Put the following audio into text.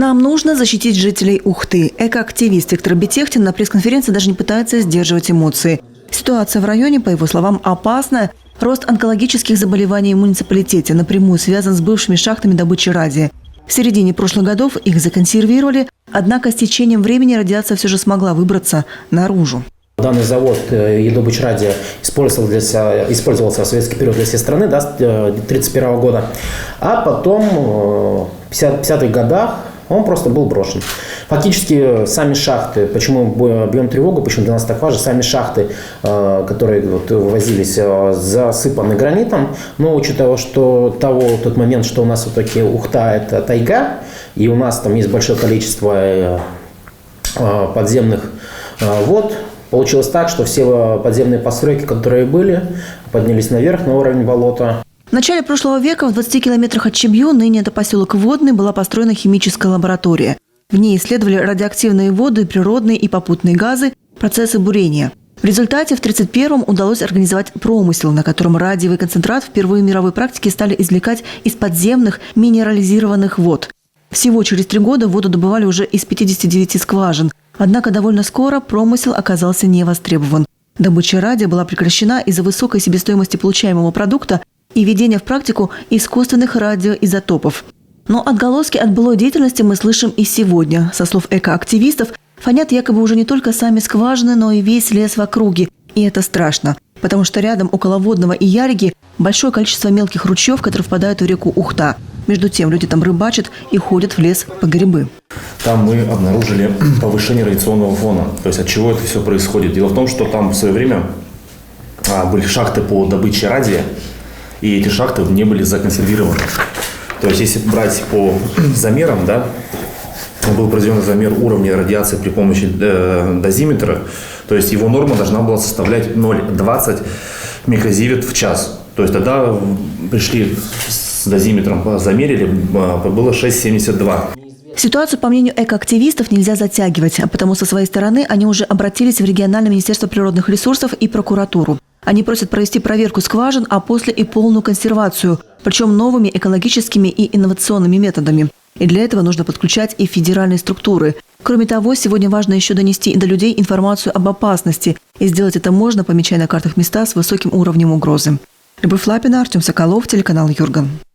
Нам нужно защитить жителей Ухты. Экоактивист Виктор Бетехтин на пресс-конференции даже не пытается сдерживать эмоции. Ситуация в районе, по его словам, опасная. Рост онкологических заболеваний в муниципалитете напрямую связан с бывшими шахтами добычи радия. В середине прошлых годов их законсервировали, однако с течением времени радиация все же смогла выбраться наружу. Данный завод добычи радия использовался в советский период для всей страны, с 1931 года. А потом, в 50-х годах, он просто был брошен. Фактически сами шахты, почему мы бьем тревогу, почему для нас так важно, сами шахты, которые вывозились, засыпаны гранитом. Но учитывая, что тот момент, что у нас все-таки Ухта – это тайга, и у нас там есть большое количество подземных вод, получилось так, что все подземные постройки, которые были, поднялись наверх на уровень болота. В начале прошлого века в 20 километрах от Чемью, ныне это поселок Водный, была построена химическая лаборатория. В ней исследовали радиоактивные воды, природные и попутные газы, процессы бурения. В результате в 1931-м удалось организовать промысел, на котором радиевый концентрат впервые в мировой практике стали извлекать из подземных минерализированных вод. Всего через 3 года воду добывали уже из 59 скважин. Однако довольно скоро промысел оказался не востребован. Добыча радия была прекращена из-за высокой себестоимости получаемого продукта и введения в практику искусственных радиоизотопов. Но отголоски от былой деятельности мы слышим и сегодня. Со слов экоактивистов, фонят якобы уже не только сами скважины, но и весь лес в округе. И это страшно, потому что рядом около Водного и Яриги большое количество мелких ручьев, которые впадают в реку Ухта. Между тем люди там рыбачат и ходят в лес по грибы. Там мы обнаружили повышение радиационного фона. То есть от чего это все происходит? Дело в том, что там в свое время были шахты по добыче радия, и эти шахты не были законсервированы. То есть если брать по замерам, был произведен замер уровня радиации при помощи дозиметра, то есть его норма должна была составлять 0,20 микрозивет в час. То есть тогда пришли с дозиметром, замерили, было 6,72. Ситуацию, по мнению экоактивистов, нельзя затягивать, а потому со своей стороны они уже обратились в региональное министерство природных ресурсов и прокуратуру. Они просят провести проверку скважин, а после и полную консервацию, причем новыми экологическими и инновационными методами. И для этого нужно подключать и федеральные структуры. Кроме того, сегодня важно еще донести до людей информацию об опасности. И сделать это можно, помечая на картах места с высоким уровнем угрозы. Любовь Лапина, Артем Соколов, телеканал Юрган.